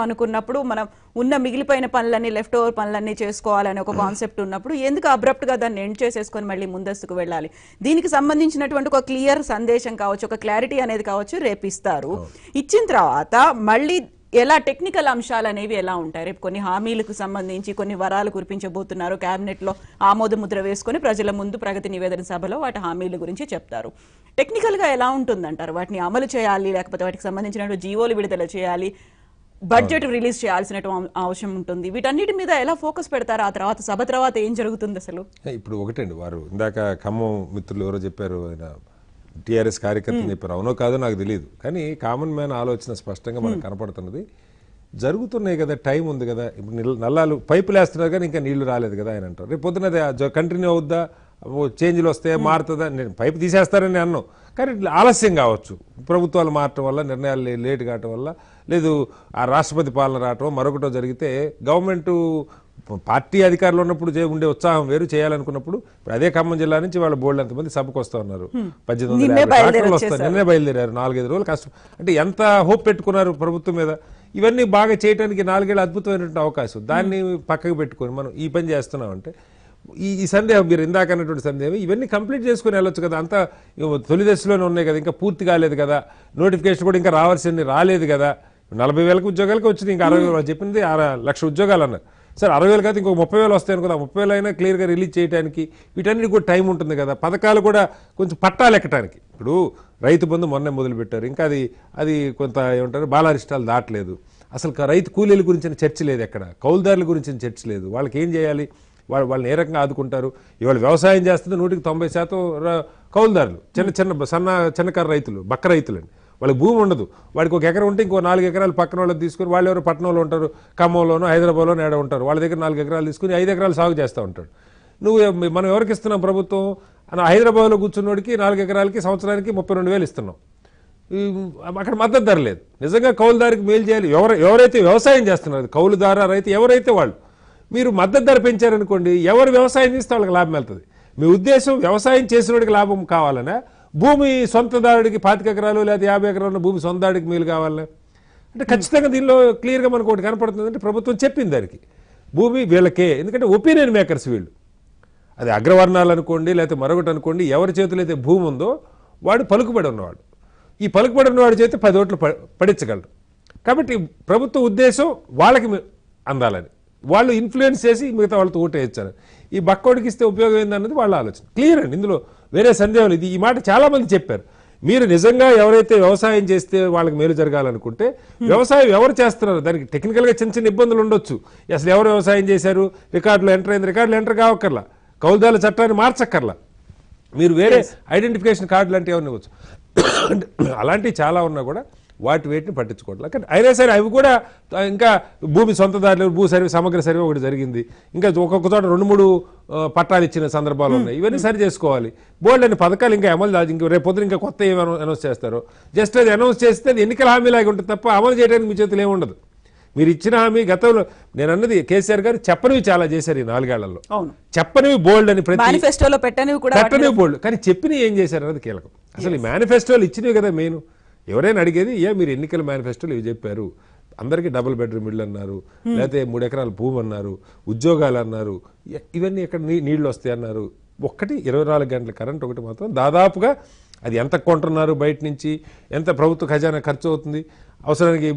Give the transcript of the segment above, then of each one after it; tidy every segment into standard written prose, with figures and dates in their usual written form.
అనుకున్నప్పుడు మనం ఉన్న మిగిలిపోయిన పనులన్నీ లెఫ్ట్ ఓవర్ పనులన్నీ చేసుకోవాలని ఒక కాన్సెప్ట్ ఉన్నప్పుడు ఎందుకు అబ్రప్ట్ గా దాన్ని ఎండ్ చేసేసుకొని మళ్ళీ ముందస్తుకు వెళ్ళాలి? దీనికి సంబంధించినటువంటి ఒక క్లియర్ సందేశం కావచ్చు, ఒక క్లారిటీ అనేది కావచ్చు రేపు ఇస్తారు. ఇచ్చిన తర్వాత మళ్ళీ ఎలా టెక్నికల్ అంశాలు అనేవి ఎలా ఉంటాయి? రేపు కొన్ని హామీలకు సంబంధించి కొన్ని వరాలు కురిపించబోతున్నారు, కేబినెట్ లో ఆమోద ముద్ర వేసుకొని ప్రజల ముందు ప్రగతి నివేదన సభలో వాటి హామీల గురించి చెప్తారు. టెక్నికల్ గా ఎలా ఉంటుందంటారు? వాటిని అమలు చేయాలి, లేకపోతే వాటికి సంబంధించినటువంటి జీవోలు విడుదల చేయాలి, బడ్జెట్ రిలీజ్ చేయాల్సిన అవసరం ఉంటుంది. వీటన్నిటి మీద ఎలా ఫోకస్ పెడతారు? ఆ తర్వాత సభ తర్వాత ఏం జరుగుతుంది అసలు? ఇప్పుడు ఒకటండి, వారు ఇందాక ఖమ్మం మిత్రులు ఎవరో చెప్పారు, ఆయన టీఆర్ఎస్ కార్యకర్తలు చెప్పారు. అవునో కాదో నాకు తెలియదు, కానీ కామన్ మ్యాన్ ఆలోచన స్పష్టంగా మనకు కనపడుతున్నది. జరుగుతున్నాయి కదా, టైం ఉంది కదా. ఇప్పుడు నల్లాలు పైపులు వేస్తున్నారు కానీ ఇంకా నీళ్లు రాలేదు కదా ఆయన అంటారు. రేపు పొద్దున కంటిన్యూ అవుద్దా, చేంజ్లు వస్తే మారుతుందా? నేను పైపు తీసేస్తారని అన్నాం, కానీ ఆలస్యం కావచ్చు. ప్రభుత్వాలు మారటం వల్ల, నిర్ణయాలు లేట్ కావటం వల్ల, లేదు ఆ రాష్ట్రపతి పాలన రావటం మరొకటో జరిగితే, గవర్నమెంట్ పార్టీ అధికారులు ఉన్నప్పుడు ఉండే ఉత్సాహం వేరు, చేయాలనుకున్నప్పుడు. అదే ఖమ్మం జిల్లా నుంచి వాళ్ళ బోర్డు ఎంతమంది సభకు వస్తూ ఉన్నారు, 1850 వస్తారు. నిన్నే బయలుదేరారు, 4-5 రోజులు కష్టం. అంటే ఎంత హోప్ పెట్టుకున్నారు ప్రభుత్వం మీద. ఇవన్నీ బాగా చేయడానికి 4 ఏళ్ళ అద్భుతమైనటువంటి అవకాశం. దాన్ని పక్కకు పెట్టుకొని మనం ఈ పని చేస్తున్నామంటే ఈ సందేహం, మీరు ఇందాక అన్నటువంటి సందేహం, ఇవన్నీ కంప్లీట్ చేసుకుని వెళ్ళొచ్చు కదా. అంతా తొలి దశలోనే ఉన్నాయి కదా, ఇంకా పూర్తి కాలేదు కదా. నోటిఫికేషన్ కూడా ఇంకా రావాల్సింది రాలేదు కదా. 40,000 ఉద్యోగాలకు వచ్చింది, ఇంకా 60,000 చెప్పింది 6,00,000 ఉద్యోగాలు అన్నారు. సరే 60,000 కాదు, ఇంకొక 30,000 వస్తాయి అనుకుందా. 30,000 అయినా క్లియర్గా రిలీజ్ చేయడానికి వీటన్నిటి కూడా టైం ఉంటుంది కదా. పథకాలు కూడా కొంచెం పట్టాలు ఎక్కడానికి. ఇప్పుడు రైతు బంధు మొన్నే మొదలుపెట్టారు, ఇంకా అది కొంత ఏమంటారు బాలారిష్టాలు దాటలేదు. అసలు రైతు కూలీల గురించిన చర్చ లేదు ఎక్కడ, కౌలుదారుల గురించిన చర్చ లేదు. వాళ్ళకి ఏం చేయాలి, వాళ్ళని ఏ రకంగా ఆదుకుంటారు? ఇవాళ వ్యవసాయం చేస్తుంది 90% కౌలుదారులు, చిన్నకారు రైతులు, బక్క రైతులండి. వాళ్ళకి భూమి ఉండదు. వాడికి ఒక ఎకరం ఉంటే ఇంకో 4 ఎకరాలు పక్కన వాళ్ళకి తీసుకుని, వాళ్ళు ఎవరు పట్టణంలో ఉంటారు, ఖమ్మంలోనో హైదరాబాద్లోనో ఏడ ఉంటారు, వాళ్ళ దగ్గర 4 ఎకరాలు తీసుకుని 5 ఎకరాలు సాగు చేస్తూ ఉంటాడు. మనం ఎవరికి ఇస్తున్నాం? ప్రభుత్వం హైదరాబాద్లో కూర్చున్నోడికి 4 ఎకరాలకి సంవత్సరానికి 32,000 ఇస్తున్నాం. అక్కడ మద్దతు ధర లేదు. నిజంగా కౌలుదారికి మేలు చేయాలి. ఎవరైతే వ్యవసాయం చేస్తున్నారు, కౌలుదార రైతు ఎవరైతే వాళ్ళు, మీరు మద్దతు ధర పెంచారనుకోండి, ఎవరు వ్యవసాయం చేస్తే వాళ్ళకి లాభం వెళ్తుంది. మీ ఉద్దేశం వ్యవసాయం చేసినోడికి లాభం కావాలనే, భూమి సొంతదారుడికి 25 ఎకరాలు లేదా 50 ఎకరాల భూమి సొంతదారుడికి మేలు కావాలనే? అంటే ఖచ్చితంగా దీనిలో క్లియర్గా మనకు ఒకటి కనపడుతుంది. అంటే ప్రభుత్వం చెప్పింది దానికి భూమి వీళ్ళకే. ఎందుకంటే ఒపీనియన్ మేకర్స్ వీళ్ళు. అది అగ్రవర్ణాలు అనుకోండి, లేకపోతే మరొకటి అనుకోండి, ఎవరి చేతిలో అయితే భూమి ఉందో వాడు పలుకుబడి ఉన్నవాడు. ఈ పలుకుబడి ఉన్నవాడి చేతి 10 ఓట్లు పడించగలరు. కాబట్టి ప్రభుత్వ ఉద్దేశం వాళ్ళకి అందాలని, వాళ్ళు ఇన్ఫ్లుయెన్స్ చేసి మిగతా వాళ్ళతో ఓటు వేయించారు. ఈ బక్కోడికి ఇస్తే ఉపయోగం ఏందన్నది వాళ్ళ ఆలోచన. క్లియర్ అండి, ఇందులో వేరే సందేహం లేదు. ఈ మాట చాలా మంది చెప్పారు. మీరు నిజంగా ఎవరైతే వ్యవసాయం చేస్తే వాళ్ళకి మేలు జరగాలనుకుంటే, వ్యవసాయం ఎవరు చేస్తున్నారు దానికి టెక్నికల్గా చిన్న ఇబ్బందులు ఉండొచ్చు. అసలు ఎవరు వ్యవసాయం చేశారు, రికార్డులో ఎంటర్ అయింది, రికార్డులు ఎంటర్ కావక్కర్లా, కౌలుదారుల చట్టాన్ని మార్చక్కర్లా, మీరు వేరే ఐడెంటిఫికేషన్ కార్డులు అంటే ఎవరిని ఇవ్వచ్చు. అలాంటివి చాలా ఉన్నా కూడా వేటిని పట్టించుకోవట్లేదు. కానీ అయినా సరే అవి కూడా ఇంకా భూమి సొంతదారులు, భూ సర్వే, సమగ్ర సర్వే ఒకటి జరిగింది. ఇంకా ఒక్కొక్క చోట 2-3 పట్టాలు ఇచ్చిన సందర్భాలు ఉన్నాయి. ఇవన్నీ సరి చేసుకోవాలి. బోర్డు అనే పథకాలు ఇంకా అమలు ఇంక రేపు పొద్దున ఇంకా కొత్త ఏమి అనౌన్స్ చేస్తారో, జస్ట్ అది అనౌన్స్ చేస్తే అది ఎన్నికల హామీలాగా ఉంటుంది తప్ప అమలు చేయడానికి మీ చేతులు ఏముండదు. మీరు ఇచ్చిన హామీ గతంలో నేను అన్నది, కేసీఆర్ గారు చెప్పనివి చాలా చేశారు ఈ 4 ఏళ్లలో. చెప్పనివి బోల్డ్ అని, ప్రతి మేనిఫెస్టోలో పెట్టనివి బోల్డ్, కానీ చెప్పినవి ఏం చేశారు అన్నది కీలకం. అసలు ఈ మేనిఫెస్టోలు ఇచ్చినవి కదా మెయిన్. ఎవరైనా అడిగేది, మీరు ఎన్నికల మేనిఫెస్టోలు ఇవి చెప్పారు, అందరికీ డబుల్ బెడ్రూమ్ ఇళ్ళు అన్నారు, లేకపోతే 3 ఎకరాల భూమి అన్నారు, ఉద్యోగాలు అన్నారు, ఇవన్నీ ఎక్కడ నీళ్లు వస్తాయి అన్నారు. 24 గంటల కరెంట్ ఒకటి మాత్రం దాదాపుగా అది ఎంత కొంటున్నారు బయట నుంచి, ఎంత ప్రభుత్వ ఖజానా ఖర్చు అవుతుంది, అవసరానికి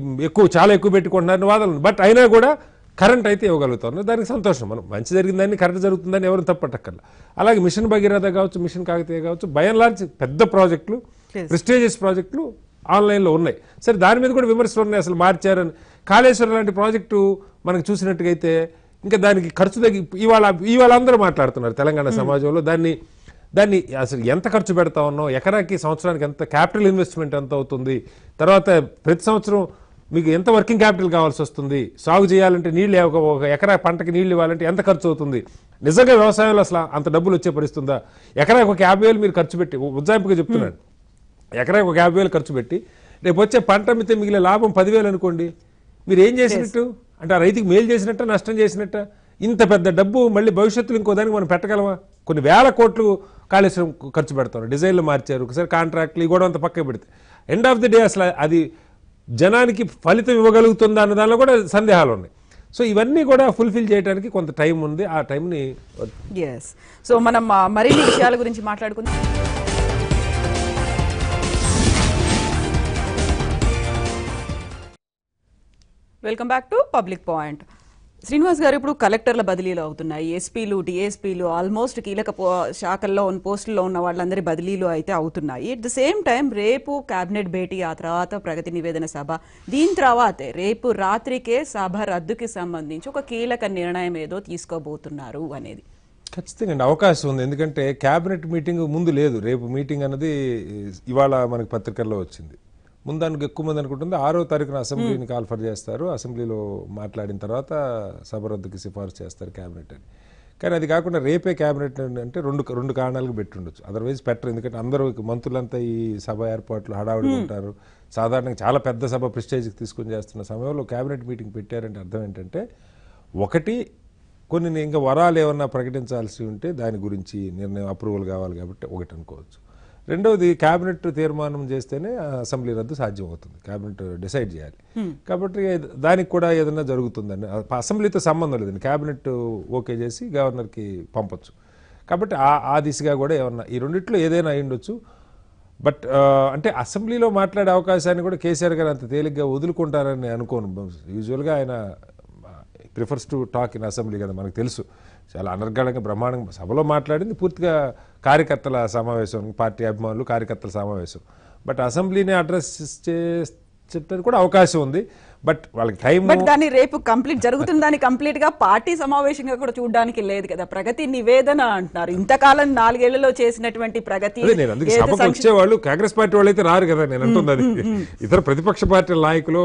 చాలా ఎక్కువ పెట్టుకుంటున్నారని వాదనలు. బట్ అయినా కూడా కరెంట్ అయితే ఇవ్వగలుగుతారు. దానికి సంతోషం. మనం మంచి జరిగిందని, కరెంట్ జరుగుతుందని ఎవరు తప్పట్టక్కర్లా. అలాగే మిషన్ భగీరథ కావచ్చు, మిషన్ కాకతీయ కావచ్చు, బై అండ్ లార్జ్ పెద్ద ప్రాజెక్టులు, ప్రెస్టీజియస్ ప్రాజెక్టులు ఆన్లైన్లో ఉన్నాయి. సరే, దాని మీద కూడా విమర్శలు ఉన్నాయి, అసలు మార్చారని. కాళేశ్వరం లాంటి ప్రాజెక్టు మనకు చూసినట్టుగైతే ఇంకా దానికి ఖర్చు తగ్గి ఇవాళ అందరూ మాట్లాడుతున్నారు తెలంగాణ సమాజంలో. దాన్ని అసలు ఎంత ఖర్చు పెడతా ఉన్నాం, ఎకరాకి సంవత్సరానికి ఎంత క్యాపిటల్ ఇన్వెస్ట్మెంట్ ఎంత అవుతుంది, తర్వాత ప్రతి సంవత్సరం మీకు ఎంత వర్కింగ్ క్యాపిటల్ కావాల్సి వస్తుంది, సాగు చేయాలంటే నీళ్ళు, ఒక ఎకరా పంటకి నీళ్ళు ఇవ్వాలంటే ఎంత ఖర్చు అవుతుంది, నిజంగా వ్యవసాయంలో అసలు అంత డబ్బులు వచ్చే పరిస్థితుందా? ఎకరాకి ఒక 50,000 మీరు ఖర్చు పెట్టి, ఉజ్జాయింపుగా చెప్తున్నాడు, ఎకరాకి ఒక 50,000 ఖర్చు పెట్టి రేపు వచ్చే పంట అమ్మితే మిగిలిన లాభం 10,000 అనుకోండి, మీరు ఏం చేసినట్టు? అంటే ఆ రైతుకి మేలు చేసినట్ట, నష్టం చేసినట్ట? ఇంత పెద్ద డబ్బు మళ్ళీ భవిష్యత్తులో ఇంకో దానికి మనం పెట్టగలమా? కొన్ని వేల కోట్లు కాళేశ్వరం ఖర్చు పెడతారు, డిజైన్లు మార్చారు, ఒకసారి కాంట్రాక్ట్లు, ఈ గొడవ అంతా పక్కకు పెడితే ఎండ్ ఆఫ్ ది డే అసలు అది జనానికి ఫలితం ఇవ్వగలుగుతుందా అన్న దానిలో కూడా సందేహాలు ఉన్నాయి. సో ఇవన్నీ కూడా ఫుల్ఫిల్ చేయడానికి కొంత టైం ఉంది. ఆ టైంని ఎస్. సో మనం మరిన్ని విషయాల గురించి మాట్లాడుకుందాం. Welcome back to public point. Srinivas గారు, ఇప్పుడు కలెక్టర్ల బదిలీలు అవుతున్నాయి, ఎస్పీలు డిఎస్పీలు ఆల్మోస్ట్ కీలక శాఖల్లో ఉన్న పోస్టుల్లో ఉన్న వాళ్ళందరి బదిలీలు అయితే అవుతున్నాయి. ఎట్ ద సేమ్ టైం రేపు కేబినెట్ భేటీ, ఆ తర్వాత ప్రగతి నివేదన సభ, దీని తర్వాతే రేపు రాత్రికే సభ రద్దుకి సంబంధించి ఒక కీలక నిర్ణయం ఏదో తీసుకోబోతున్నారు అనేది. ఖచ్చితంగా అవకాశం ఉంది. ఎందుకంటే కేబినెట్ మీటింగ్ ముందు లేదు. రేపు మీటింగ్ అన్నది ఇవాళ మనకి పత్రికల్లో వచ్చింది. ముందానికి ఎక్కువ మంది అనుకుంటుంది 6వ తారీఖున అసెంబ్లీని కాల్ఫర్ చేస్తారు, అసెంబ్లీలో మాట్లాడిన తర్వాత సభ రద్దుకి సిఫార్సు చేస్తారు కేబినెట్ అని. కానీ అది కాకుండా రేపే కేబినెట్ అంటే రెండు కారణాలకు పెట్టి ఉండొచ్చు, అదర్వైజ్ పెట్టరు. ఎందుకంటే అందరూ మంత్రులంతా ఈ సభ ఏర్పాట్లు హడావుడి ఉంటారు. సాధారణంగా చాలా పెద్ద సభ ప్రెస్టేజ్కి తీసుకొని చేస్తున్న సమయంలో కేబినెట్ మీటింగ్ పెట్టారంటే అర్థం ఏంటంటే, ఒకటి కొన్ని ఇంకా వరాలు ఏమన్నా ప్రకటించాల్సి ఉంటే దాని గురించి నిర్ణయం అప్రూవల్ కావాలి కాబట్టి ఒకటి అనుకోవచ్చు. రెండవది కేబినెట్ తీర్మానం చేస్తేనే అసెంబ్లీ రద్దు సాధ్యం అవుతుంది, కేబినెట్ డిసైడ్ చేయాలి. కాబట్టి దానికి కూడా ఏదైనా జరుగుతుందని అసెంబ్లీతో సంబంధం లేదండి, కేబినెట్ ఓకే చేసి గవర్నర్కి పంపొచ్చు. కాబట్టి ఆ దిశగా కూడా ఏమన్నా ఈ రెండిట్లో ఏదైనా అయి ఉండొచ్చు. బట్ అంటే అసెంబ్లీలో మాట్లాడే అవకాశాన్ని కూడా కేసీఆర్ గారు అంత తేలిగ్గా వదులుకుంటారని అనుకోను. యూజువల్గా ఆయన prefers to talk in assembly కదా, మనకు తెలుసు. చాలా అనర్గళంగా బ్రహ్మాండంగా సభలో మాట్లాడింది పూర్తిగా కార్యకర్తల సమావేశం, పార్టీ అభిమానులు కార్యకర్తల సమావేశం. బట్ అసెంబ్లీని అడ్రస్ చేయడానికి కూడా అవకాశం ఉంది. బట్ వాళ్ళకి టైం, బట్ దాన్ని రేపు కంప్లీట్ జరుగుతుంది, దాన్ని కంప్లీట్ గా పార్టీ సమావేశంగా కూడా చూడడానికి లేదు కదా. ప్రగతి నివేదన అంటున్నారు, ఇంతకాలం 4 ఏళ్లలో చేసినటువంటి ప్రగతి. నేను అందుకే సభకు వచ్చేవాళ్ళు కాంగ్రెస్ పార్టీ వాళ్ళు అయితే రారు కదా, నేను అంటుంది అది. ఇతర ప్రతిపక్ష పార్టీల నాయకులు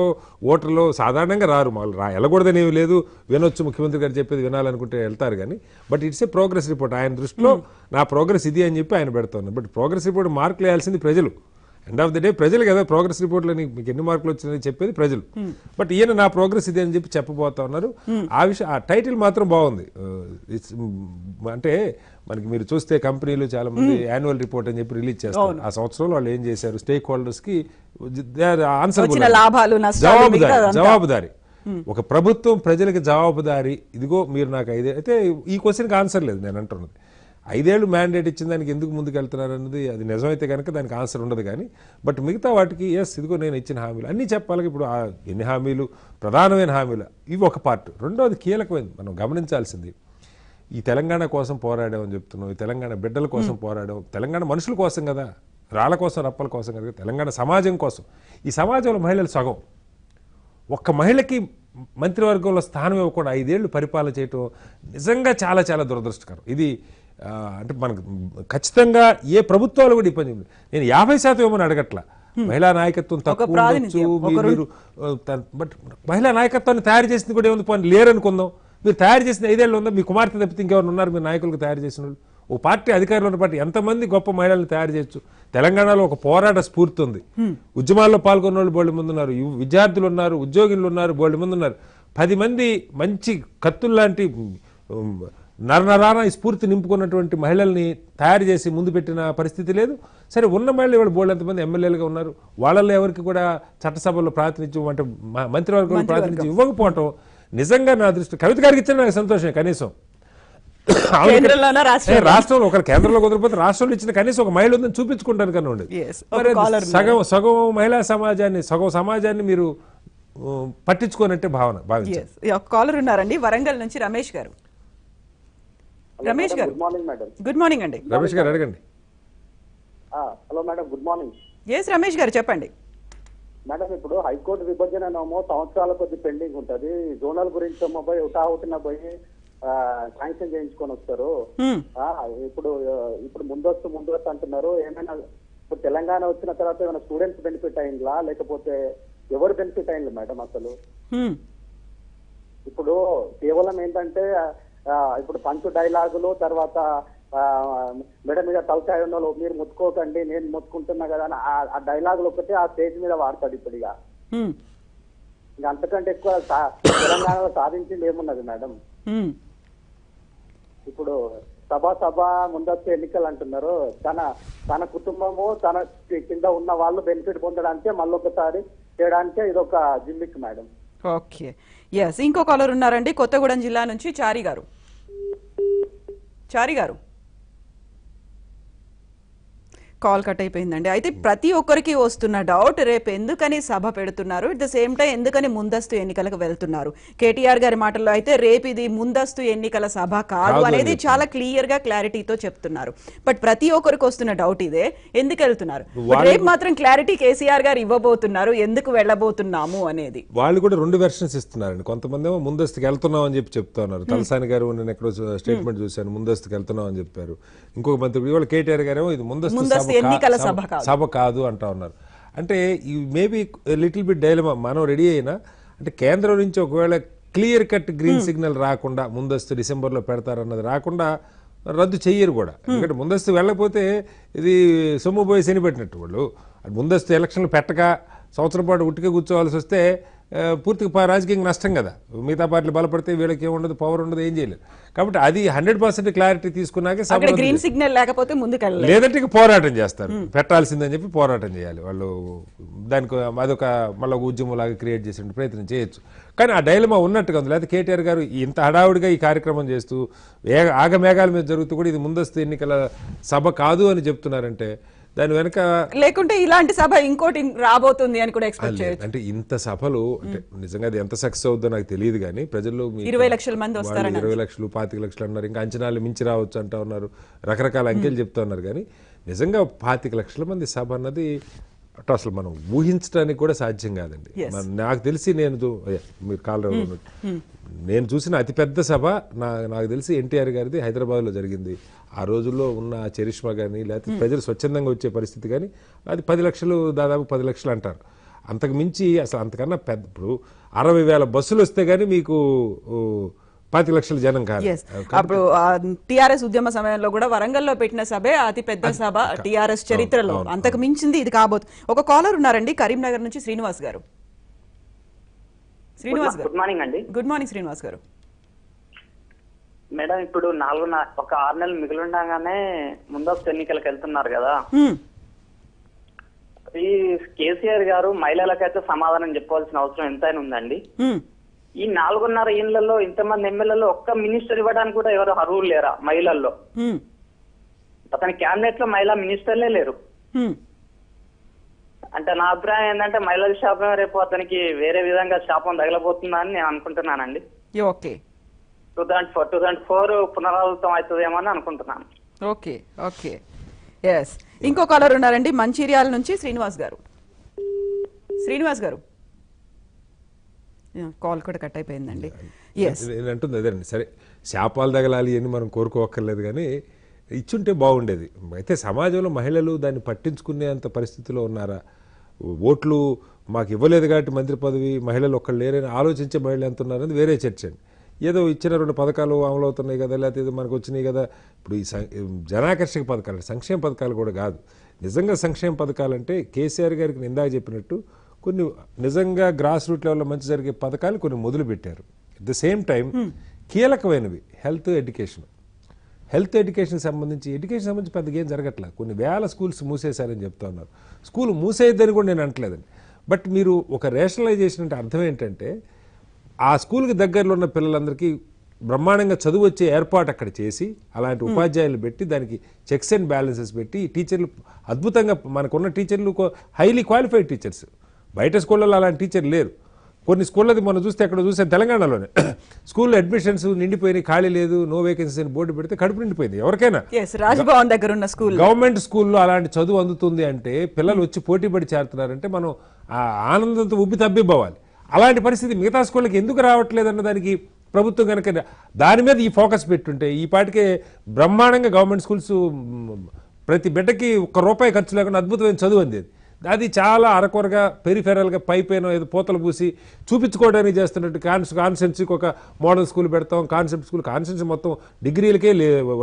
ఓటర్లు సాధారణంగా రారు. వాళ్ళు వెళ్ళకూడదని ఏమి లేదు, వినొచ్చు, ముఖ్యమంత్రి గారు చెప్పేది వినాలనుకుంటే వెళ్తారు. కానీ but it's a progress report. ఆయన దృష్టిలో నా ప్రోగ్రెస్ ఇది అని చెప్పి ఆయన పెడుతున్నారు. బట్ ప్రోగ్రెస్ రిపోర్ట్ మార్కులు వేయాల్సింది ప్రజలు. ఎండ్ ఆఫ్ ది డే ప్రజలు కదా ప్రోగ్రెస్ రిపోర్ట్లో మీకు ఎన్ని మార్కులు వచ్చినాయని చెప్పేది ప్రజలు. బట్ ఈయన నా ప్రోగ్రెస్ ఇది అని చెప్పి చెప్పబోతా ఉన్నారు. ఆ విషయం, ఆ టైటిల్ మాత్రం బాగుంది. అంటే మనకి మీరు చూస్తే కంపెనీలు చాలా మంది యాన్యువల్ రిపోర్ట్ అని చెప్పి రిలీజ్ చేస్తారు. ఆ సంవత్సరంలో వాళ్ళు ఏం చేశారు, స్టేక్ హోల్డర్స్ కి జవాబుదారి. ఒక ప్రభుత్వం ప్రజలకు జవాబుదారి, ఇదిగో మీరు నాకు 5 అయితే ఈ క్వశ్చన్కి ఆన్సర్ లేదు. నేను అంటున్నది 5 ఏళ్ళు మ్యాండేట్ ఇచ్చిన దానికి ఎందుకు ముందుకు వెళ్తున్నారు అన్నది అది నిజమైతే కనుక దానికి ఆన్సర్ ఉండదు. కానీ బట్ మిగతా వాటికి ఎస్ ఇదిగో నేను ఇచ్చిన హామీలు అన్నీ చెప్పాలి. ఇప్పుడు ఎన్ని హామీలు, ప్రధానమైన హామీలు ఇవి ఒక పార్ట్. రెండోది కీలకమైనది మనం గమనించాల్సింది, ఈ తెలంగాణ కోసం పోరాడామని చెప్తున్నాం, ఈ తెలంగాణ బిడ్డల కోసం పోరాడాం, తెలంగాణ మనుషుల కోసం కదా, రాళ్ళ కోసం రప్పల కోసం కదా, తెలంగాణ సమాజం కోసం. ఈ సమాజంలో మహిళలు సగం. ఒక్క మహిళకి మంత్రివర్గంలో స్థానం ఇవ్వకుండా 5 ఏళ్ళు పరిపాలన చేయటం నిజంగా చాలా చాలా దురదృష్టకరం. ఇది అంటే మనకు ఖచ్చితంగా ఏ ప్రభుత్వాలు కూడా ఇబ్బంది. నేను 50% ఇవ్వమని అడగట్లా, మహిళా నాయకత్వం తక్కువ ఉండొచ్చు మీరు, బట్ మహిళా నాయకత్వాన్ని తయారు చేసింది కూడా ఏముంది, పోనీ లేరనుకుందాం. మీరు తయారు చేసిన 5 ఏళ్ళు ఉందా, మీ కుమార్తె తప్పితే ఇంకెవరు ఉన్నారు మీరు నాయకులకు తయారు చేసిన వాళ్ళు? ఓ పార్టీ అధికారంలో ఉన్న పార్టీ ఎంతమంది గొప్ప మహిళలను తయారు చేయొచ్చు. తెలంగాణలో ఒక పోరాట స్ఫూర్తి ఉంది, ఉద్యమాల్లో పాల్గొన్న వాళ్ళు బోల్డ్ మంది ఉన్నారు, విద్యార్థులు ఉన్నారు, ఉద్యోగులు ఉన్నారు, బోల్డ్ మంది ఉన్నారు. 10 మంది మంచి కత్తుల్లాంటి నరనరాన ఈ స్ఫూర్తి నింపుకున్నటువంటి మహిళల్ని తయారు చేసి ముందు పెట్టిన పరిస్థితి లేదు. సరే ఉన్న మహిళలు ఇవాళ బోల్డ్ ఎంతమంది ఎమ్మెల్యేలుగా ఉన్నారు, వాళ్ళల్లో ఎవరికి కూడా చట్టసభలో ప్రాతినిధ్యం అంటే మంత్రివర్గంలో ప్రాతినిధ్యం ఇవ్వకపోవటం నిజంగా నా దృష్టి. కవిత గారికి ఇచ్చిన నాకు సంతోషమే, కనీసం రాష్ట్రంలో ఒక కేంద్రంలో కుదరకపోతే రాష్ట్రంలో ఇచ్చిన కనీసం ఒక మహిళ ఉందని చూపించుకుంటాను కన్నా ఉండేది. సగం మహిళా సమాజాన్ని, సగం సమాజాన్ని మీరు పట్టించుకోనంటే భావించారు. కాలర్ ఉన్నారండి వరంగల్ నుంచి, రమేష్ గారు. రమేష్ గారు గుడ్ మార్నింగ్ అండి. రమేష్ గారు అడగండి. Hello madam, good morning. Yes Ramesh గారు చెప్పండి. మేడం, ఇప్పుడు హైకోర్టు విభజన సంవత్సరాల కొద్ది పెండింగ్ ఉంటది. జోనల్ గురించి పోయి ఉటాహుటిన పోయి శాంక్షన్ చేయించుకొని వస్తారు. ఇప్పుడు ముందస్తు అంటున్నారు. ఏమైనా ఇప్పుడు తెలంగాణ వచ్చిన తర్వాత ఏమైనా స్టూడెంట్స్ బెనిఫిట్ అయిందా, లేకపోతే ఎవరు బెనిఫిట్ అయింది మేడం? అసలు ఇప్పుడు కేవలం ఏంటంటే ఇప్పుడు పంచు డైలాగులు, తర్వాత మెడ మీద తలకాయ ఉన్న మీరు ముట్టుకోకండి నేను ముట్టుకుంటున్నా కదా అని ఆ డైలాగులు ఒకటి ఆ స్టేజ్ మీద వాడతాడు. ఇప్పుడు ఇక అంతకంటే ఎక్కువ తెలంగాణలో సాధించింది ఏమున్నది మేడం? ఇప్పుడు సభ ముందస్తు ఎన్నికలు అంటున్నారు. తన కుటుంబము, తన కింద ఉన్న వాళ్ళు బెనిఫిట్ పొందడానికి మళ్ళొకసారి చేయడానికే ఇది ఒక జిమ్మిక్ మేడం. Okay, yes. ఇంకో కాలర్ ఉన్నారండి కొత్తగూడెం జిల్లా నుంచి చారి గారు. చారి గారు, కాల్ కట్ అయిపోయిందండి. అయితే ప్రతి ఒక్కరికి వస్తున్న డౌట్, రేపు ఎందుకని సభ పెడుతున్నారు, అట్ ద సేమ్ టైం ఎందుకని ముందస్తు ఎన్నికలకు వెళ్తున్నారు. కేటీఆర్ గారి మాటల్లో అయితే రేపు ఇది ముందస్తు ఎన్నికల సభ కాదు అనేది చాలా క్లియర్ గా క్లారిటీతో చెప్తున్నారు. బట్ ప్రతి ఒక్కరికి వస్తున్న డౌట్ ఇదే, ఎందుకు వెళ్తున్నారు. రేపు మాత్రం క్లారిటీ కేసీఆర్ గారు ఇవ్వబోతున్నారు ఎందుకు వెళ్ళబోతున్నాము అనేది. వాళ్ళు కూడా 2 వెర్షన్స్ ఇస్తున్నారండి. కొంతమంది ఏమో ముందస్తుకు వెళ్తున్నాం అని చెప్తున్నారు. తలసాని గారు నేను ఎక్కడో స్టేట్మెంట్ చూశాను, ముందస్తుకు వెళ్తున్నాం అని చెప్పారు. ఇంకొక మంత్రి వాళ్ళు కేటీఆర్ గారు ఏమో ఇది ముందస్తు ఎన్నికల సభ కాదు అంటా ఉన్నారు. అంటే ఈ మేబీ లిటిల్ బిట్ డైలమా. మనం రెడీ అయినా అంటే కేంద్రం నుంచి ఒకవేళ క్లియర్ కట్ గ్రీన్ సిగ్నల్ రాకుండా ముందస్తు డిసెంబర్లో పెడతారన్నది రాకుండా రద్దు చెయ్యరు కూడా. ఎందుకంటే ముందస్తు వెళ్ళకపోతే ఇది సొమ్ము పోయి శని పెట్టినట్టు. వాళ్ళు ముందస్తు ఎలక్షన్లు పెట్టక సంవత్సరం పాటు ఉట్టిగా కూర్చోవాల్సి వస్తే పూర్తిగా రాజకీయంగా నష్టం కదా. మిగతా పార్టీలు బలపడితే వీళ్ళకి ఏముండదు, పవర్ ఉండదు, ఏం చేయలేదు. కాబట్టి అది 100% క్లారిటీ తీసుకున్నాకే గ్రీన్ సిగ్నల్ లేకపోతే లేదంటే పోరాటం చేస్తారు. పెట్టాల్సిందని చెప్పి పోరాటం చేయాలి వాళ్ళు. దానికి అదొక మళ్ళీ ఉద్యమం లాగా క్రియేట్ చేసే ప్రయత్నం చేయొచ్చు. కానీ ఆ డైలమా ఉన్నట్టుగా ఉంది. లేకపోతే కేటీఆర్ గారు ఇంత హడావుడిగా ఈ కార్యక్రమం చేస్తూ ఆగమేఘాల మీద జరుగుతూ కూడా ఇది ముందస్తు ఎన్నికల సభ కాదు అని చెప్తున్నారంటే దాని వెనక లేకుంటే ఇలాంటి సభ ఇంకోటి రాబోతుంది అని కూడా ఎక్స్పెక్ట్ చేయొచ్చు. అంటే ఇంత సభలు అంటే నిజంగా అది ఎంత సక్సెస్ అవుతుందో నాకు తెలియదు. కానీ ప్రజల్లో 20 లక్షల మంది వస్తారని, 20 లక్షలు 25 లక్షలు అన్నారు. ఇంకా అంచనాలు మించి రావచ్చు అంటా ఉన్నారు. రకరకాల అంకెలు చెప్తా ఉన్నారు. కానీ నిజంగా 25 లక్షల మంది సభ అన్నది అసలు మనం ఊహించడానికి కూడా సాధ్యం కాదండి. నాకు తెలిసి మీరు నేను చూసిన అతిపెద్ద సభ నాకు తెలిసి ఎన్టీఆర్ గారిది హైదరాబాద్లో జరిగింది. ఆ రోజుల్లో ఉన్న చరిష్మా కానీ లేకపోతే ప్రజలు స్వచ్ఛందంగా వచ్చే పరిస్థితి కానీ అది 10 లక్షలు, దాదాపు 10 లక్షలు అంటారు. అంతకు మించి అసలు అంతకన్నా పెద్ద ఇప్పుడు 60,000 బస్సులు వస్తే గానీ మీకు 25 లక్షల జనం కాదు. అప్పుడు టిఆర్ఎస్ ఉద్యమ సమయంలో కూడా వరంగల్లో పెట్టిన సభే అతి పెద్ద సభ టిఆర్ఎస్ చరిత్రలో. అంతకు మించింది ఇది కాబోతుంది. ఒక కాలర్ ఉన్నారండి కరీంనగర్ నుంచి శ్రీనివాస్ గారు. శ్రీనివాస్ గారు, గుడ్ మార్నింగ్ అండి. గుడ్ మార్నింగ్ శ్రీనివాస్ గారు. మేడం ఇప్పుడు ఒక 6 నెలలు మిగిలి ఉండగానే ముందస్తు ఎన్నికలకు వెళ్తున్నారు కదా. ఈ కేసీఆర్ గారు మహిళలకైతే సమాధానం చెప్పవలసిన అవసరం ఎంతైనా ఉందండి. ఈ 4.5 ఏళ్లలో ఇంతమంది ఎమ్మెల్యేలో ఒక్క మినిస్టర్ ఇవ్వడానికి కూడా ఎవరు అర్హులు లేరా మహిళల్లో? అతని క్యాబినెట్ లో మహిళా మినిస్టర్లే లేరు. అంటే నా అభిప్రాయం ఏంటంటే మహిళల శాపం రేపు అతనికి వేరే విధంగా శాపం తగలబోతుందా అని నేను అనుకుంటున్నానండి. 2004 పునరావృతం అవుతుందేమో అని అనుకుంటున్నాను. Okay okay, yes. ఇంకో కాలర్ ఉన్నారండి మంచిర్యాల నుంచి శ్రీనివాస్ గారు. శ్రీనివాస్ గారు, కాల్ కూడా కట్ అయిపోయిందండి. అంటుంది అదేండి. సరే, శాపాలు తగలాలి అని మనం కోరుకోవక్కర్లేదు, కానీ ఇచ్చుంటే బాగుండేది. అయితే సమాజంలో మహిళలు దాన్ని పట్టించుకునేంత పరిస్థితిలో ఉన్నారా? ఓట్లు మాకు ఇవ్వలేదు కాబట్టి మంత్రి పదవి మహిళలు ఒక్కళ్ళు లేరని ఆలోచించే మహిళలు ఎంత ఉన్నారని వేరే చర్చ అండి. ఏదో ఇచ్చిన 2 పథకాలు అమలు అవుతున్నాయి కదా, లేకపోతే ఏదో మనకు వచ్చినాయి కదా. ఇప్పుడు ఈ జనాకర్షక పథకాలు, సంక్షేమ పథకాలు కూడా కాదు. నిజంగా సంక్షేమ పథకాలంటే కేసీఆర్ గారికి ఇందాక చెప్పినట్టు కొన్ని నిజంగా గ్రాస్ రూట్ లెవెల్లో మంచి జరిగే పథకాలు కొన్ని మొదలు పెట్టారు. అట్ ద సేమ్ టైం కీలకమైనవి హెల్త్ ఎడ్యుకేషన్ సంబంధించి పెద్దగా ఏం జరగట్లేదు. కొన్ని వేల స్కూల్స్ మూసేశారని చెప్తా ఉన్నారు. స్కూల్ మూసేయద్దని కూడా నేను అంటలేదండి. బట్ మీరు ఒక రేషనలైజేషన్ అంటే అర్థం ఏంటంటే ఆ స్కూల్కి దగ్గరలో ఉన్న పిల్లలందరికీ బ్రహ్మాండంగా చదువు వచ్చే ఏర్పాటు అక్కడ చేసి అలాంటి ఉపాధ్యాయులు పెట్టి దానికి చెక్స్ అండ్ బ్యాలెన్సెస్ పెట్టి టీచర్లు అద్భుతంగా మనకున్న టీచర్లు హైలీ క్వాలిఫైడ్ టీచర్స్. బయట స్కూళ్ళలో అలాంటి టీచర్లు లేరు. కొన్ని స్కూళ్ళది మనం చూస్తే ఎక్కడ చూస్తే తెలంగాణలోనే స్కూల్లో అడ్మిషన్స్ నిండిపోయినాయి, ఖాళీ లేదు, నో వేకెన్సీస్ అని బోర్డు పెడితే కడుపు నిండిపోయింది. ఎవరికైనా రాజ్భవన్ దగ్గర ఉన్న స్కూల్, గవర్నమెంట్ స్కూల్లో అలాంటి చదువు అందుతుంది అంటే పిల్లలు వచ్చి పోటీపడి చేరుతున్నారంటే మనం ఆ ఆనందంతో ఉబ్బి తబ్బిబ్బవాలి. అలాంటి పరిస్థితి మిగతా స్కూళ్ళకి ఎందుకు రావట్లేదన్న దానికి ప్రభుత్వం కనుక దాని మీద ఈ ఫోకస్ పెట్టుంటే ఈ పాటికే బ్రహ్మాండంగా గవర్నమెంట్ స్కూల్స్ ప్రతి బిడ్డకి ₹1 ఖర్చు లేకుండా అద్భుతమైన చదువు అందేది. అది చాలా అరకొరగా పెరిఫెరల్గా పైపైన ఏదో పూతలు పూసి చూపించుకోవడానికి చేస్తున్నట్టు కాన్సెన్సీకి ఒక మోడల్ స్కూల్ పెడతాం, కాన్సెన్సీ మొత్తం డిగ్రీలకే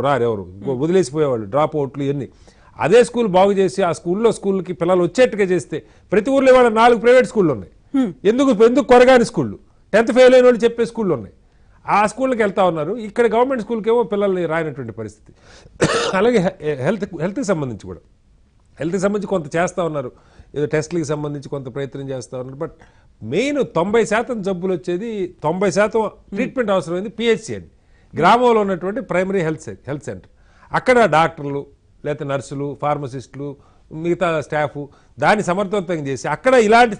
రారు, ఎవరు వదిలేసిపోయేవాళ్ళు, డ్రాప్ అవుట్లు ఇవన్నీ. అదే స్కూల్ బాగు చేసి ఆ స్కూల్కి పిల్లలు వచ్చేట్టుగా చేస్తే ప్రతి ఊర్లో వాళ్ళ 4 ప్రైవేట్ స్కూళ్ళు ఉన్నాయి. ఎందుకు కొరగాని స్కూళ్ళు, 10th ఫెయిల్ అయిన వాళ్ళు చెప్పే స్కూళ్ళు ఉన్నాయి. ఆ స్కూళ్ళకి వెళ్తా ఉన్నారు. ఇక్కడ గవర్నమెంట్ స్కూల్కి ఏమో పిల్లల్ని రాయనటువంటి పరిస్థితి. అలాగే హెల్త్కి సంబంధించి కొంత చేస్తూ ఉన్నారు. ఏదో టెస్ట్లకి సంబంధించి కొంత ప్రయత్నం చేస్తూ ఉన్నారు. బట్ మెయిన్ 90% జబ్బులు వచ్చేది 90% ట్రీట్మెంట్ అవసరమైంది పిహెచ్సి అండి, గ్రామంలో ఉన్నటువంటి ప్రైమరీ హెల్త్ సెంటర్. అక్కడ డాక్టర్లు లేకపోతే నర్సులు, ఫార్మసిస్టులు, మిగతా స్టాఫ్ దాన్ని సమర్థవంతంగా చేసి అక్కడ ఇలాంటి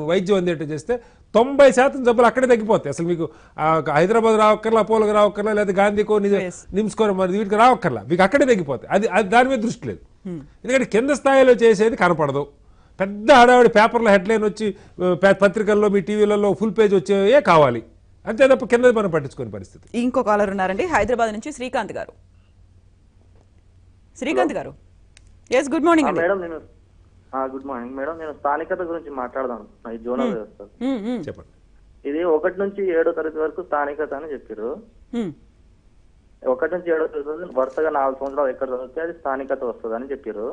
వైద్యం అందేటట్టు చేస్తే 90% జబ్బులు అక్కడే తగ్గిపోతాయి. అసలు మీకు హైదరాబాద్ రావక్కర్లా, అపోలోకి రావక్కర్లా, లేదా గాంధీకో నిమ్స్కో మరి వీటికి రావక్కర్లా, మీకు అక్కడే తగ్గిపోతాయి. అది దాని మీద దృష్టి లేదు. ఎందుకంటే కింద స్థాయిలో చేసేది కనపడదు. పెద్ద హడావిడి పేపర్లో హెడ్లైన్ వచ్చి పత్రికల్లో మీ టీవీలలో ఫుల్ పేజ్ వచ్చే కావాలి, అంతే తప్ప కింద మనం పట్టించుకునే పరిస్థితి. ఇంకో కాలర్ ఉన్నారండి హైదరాబాద్ నుంచి, శ్రీకాంత్ గారు. శ్రీకాంత్ గారు, ఎస్ గుడ్ మార్నింగ్ అండి. మేడం నేను గుడ్ మార్నింగ్ మేడం, నేను స్థానికత గురించి మాట్లాడదాం. ఈ జోనల్ వ్యవస్థ చెప్పండి. ఇది 1 నుంచి 7వ తరగతి వరకు స్థానికత అని చెప్పారు. 1 నుంచి 7వ తరగతి వరుసగా 4 సంవత్సరాలు ఎక్కడ చదివితే అది స్థానికత వస్తుంది అని చెప్పారు.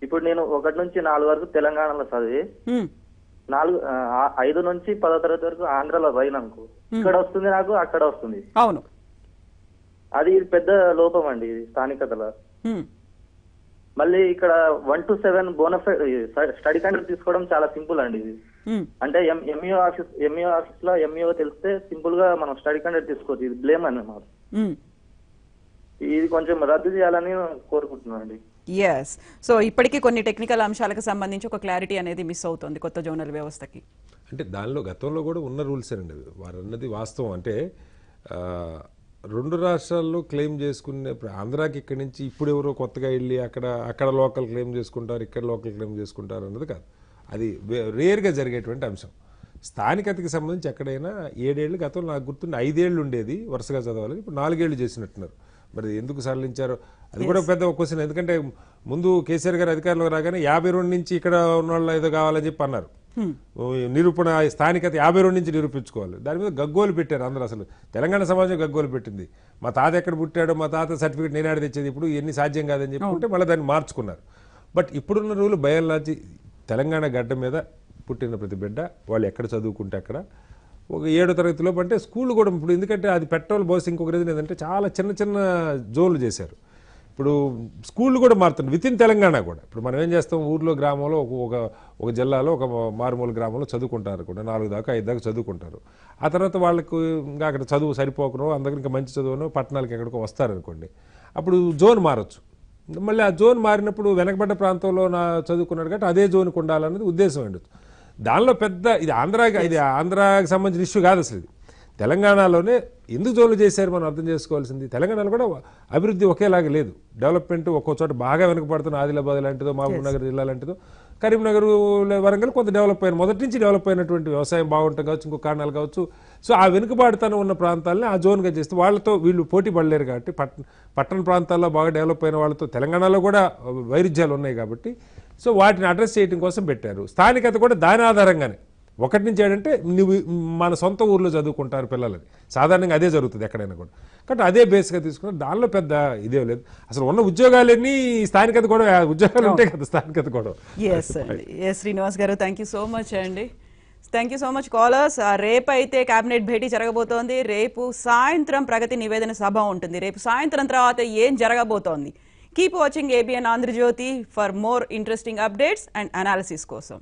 ఇప్పుడు నేను 1 నుంచి 4 వరకు తెలంగాణలో చదివి 5 నుంచి 10వ తరగతి వరకు ఆంధ్రాలో పోయినాకు ఇక్కడ వస్తుంది, నాకు అక్కడ వస్తుంది. అవును, అది పెద్ద లోపం అండి ఇది స్థానికతలో. మళ్ళీ ఇక్కడ 1 to 7 బోనఫైడ్ స్టడీ కండక్ట్ తీసుకోవడం చాలా సింపుల్ అండి ఇది. అంటే ఎంఈఓ ఆఫీస్ లో ఎంఈఓ తెలిస్తే సింపుల్ గా మనం స్టడీ కండక్ట్ తీసుకోవచ్చు. ఇది బ్లేమ్ అన్నమాట. ఇది కొంచెం రద్దు చేయాలని కోరుకుంటున్నాను అండి. ఎస్, సో ఇప్పటికీ కొన్ని టెక్నికల్ అంశాలకు సంబంధించి ఒక క్లారిటీ అనేది మిస్ అవుతుంది కొత్త జోనల్ వ్యవస్థకి. అంటే దానిలో గతంలో కూడా ఉన్న రూల్స్ అండి వారు అన్నది వాస్తవం. అంటే 2 రాష్ట్రాల్లో క్లెయిమ్ చేసుకునే ఆంధ్రాకి ఇక్కడి నుంచి ఇప్పుడు ఎవరో కొత్తగా వెళ్ళి అక్కడ లోకల్ క్లెయిమ్ చేసుకుంటారు, ఇక్కడ లోకల్ క్లెయిమ్ చేసుకుంటారు అన్నది కాదు. అది రేర్గా జరిగేటువంటి అంశం. స్థానికతకి సంబంధించి ఎక్కడైనా 7 ఏళ్ళు, గతంలో నాకు గుర్తుండి 5 ఏళ్ళు ఉండేది వరుసగా చదవాలి, ఇప్పుడు 4 ఏళ్ళు చేసినట్టున్నారు. మరి ఎందుకు సరళించారో అది కూడా పెద్ద క్వశ్చన్. ఎందుకంటే ముందు కేసీఆర్ గారు అధికారంలో రాగానే 52 నుంచి ఇక్కడ ఉన్న వాళ్ళు ఏదో కావాలని చెప్పి అన్నారు. నిరూపణ స్థానికత 52 నుంచి నిరూపించుకోవాలి. దాని మీద గగ్గోలు పెట్టారు అందరూ. అసలు తెలంగాణ సమాజం గగ్గోలు పెట్టింది. మా తాత ఎక్కడ పుట్టాడో, మా తాత సర్టిఫికేట్ నేనాడు తెచ్చేది, ఇప్పుడు ఎన్ని సాధ్యం కాదని చెప్పుకుంటే మళ్ళీ దాన్ని మార్చుకున్నారు. బట్ ఇప్పుడున్న రూలు బయాలజీ తెలంగాణ గడ్డ మీద పుట్టిన ప్రతి బిడ్డ వాళ్ళు ఎక్కడ చదువుకుంటే అక్కడ ఒక 7వ తరగతిలో అంటే స్కూళ్ళు కూడా ఇప్పుడు, ఎందుకంటే అది పెట్రోల్ బోస్ ఇంకొక రీజన్ ఏంటంటే చాలా చిన్న చిన్న జోన్లు చేశారు. ఇప్పుడు స్కూళ్ళు కూడా మారుతుంది విత్ ఇన్ తెలంగాణ కూడా. ఇప్పుడు మనం ఏం చేస్తాం, ఊర్లో గ్రామంలో ఒక జిల్లాలో ఒక మారుమూల గ్రామంలో చదువుకుంటారు కూడా, 4 దాకా 5 దాకా చదువుకుంటారు. ఆ తర్వాత వాళ్ళకు ఇంకా అక్కడ చదువు సరిపోకనో అందరికి ఇంకా మంచి చదువునో పట్టణాలకు ఎక్కడికో వస్తారనుకోండి, అప్పుడు జోన్ మారచ్చు. మళ్ళీ ఆ జోన్ మారినప్పుడు వెనకబడ్డ ప్రాంతంలో చదువుకున్నాడు కాబట్టి అదే జోన్కి ఉండాలన్నది ఉద్దేశం అండి. దానిలో పెద్ద ఇది ఆంధ్రాకి సంబంధించిన ఇష్యూ కాదు అసలు. ఇది తెలంగాణలోనే ఎందుకు జోన్లు చేశారు మనం అర్థం చేసుకోవాల్సింది. తెలంగాణలో కూడా అభివృద్ధి ఒకేలాగా లేదు. డెవలప్మెంట్ ఒక్కో చోట బాగా వెనుకబడుతున్న ఆదిలాబాద్ లాంటిదో, మహబూబ్ నగర్ జిల్లా లాంటిదో, కరీంనగర్, వరంగల్ కొంత డెవలప్ అయిన మొదటి నుంచి డెవలప్ అయినటువంటి వ్యవసాయం బాగుంటుంది కావచ్చు, ఇంకో కారణాలు కావచ్చు. సో ఆ వెనుకబాటుతనం ఉన్న ప్రాంతాలని ఆ జోన్గా చేస్తే వాళ్ళతో వీళ్ళు పోటీ పడలేరు కాబట్టి, పట్టణ ప్రాంతాల్లో బాగా డెవలప్ అయిన వాళ్ళతో తెలంగాణలో కూడా వైరుధ్యాలు ఉన్నాయి కాబట్టి సో వాటిని అడ్రస్ చేయడం కోసం పెట్టారు. స్థానికత కూడా దాని ఆధారంగానే 1 నుంచి 7 అంటే నువ్వు మన సొంత ఊర్లో చదువుకుంటారు పిల్లలని, సాధారణంగా అదే జరుగుతుంది ఎక్కడైనా కూడా. కాబట్టి అదే బేస్గా తీసుకున్నారు. దానిలో పెద్ద ఇదే లేదు. అసలు ఉన్న ఉద్యోగాలన్నీ స్థానికత కూడా, ఉద్యోగాలు ఉంటాయి కదా స్థానికత కూడా. ఎస్ అండి, ఎస్ శ్రీనివాస్ గారు, థ్యాంక్ యూ సో మచ్ అండి. Thank you so much callers. రేపు అయితే కేబినెట్ భేటీ జరగబోతోంది. రేపు సాయంత్రం ప్రగతి నివేదన సభ ఉంటుంది. రేపు సాయంత్రం తర్వాత ఏం జరగబోతోంది? Keep watching ABN Andhra Jyothi for more interesting updates and analysis కోసం.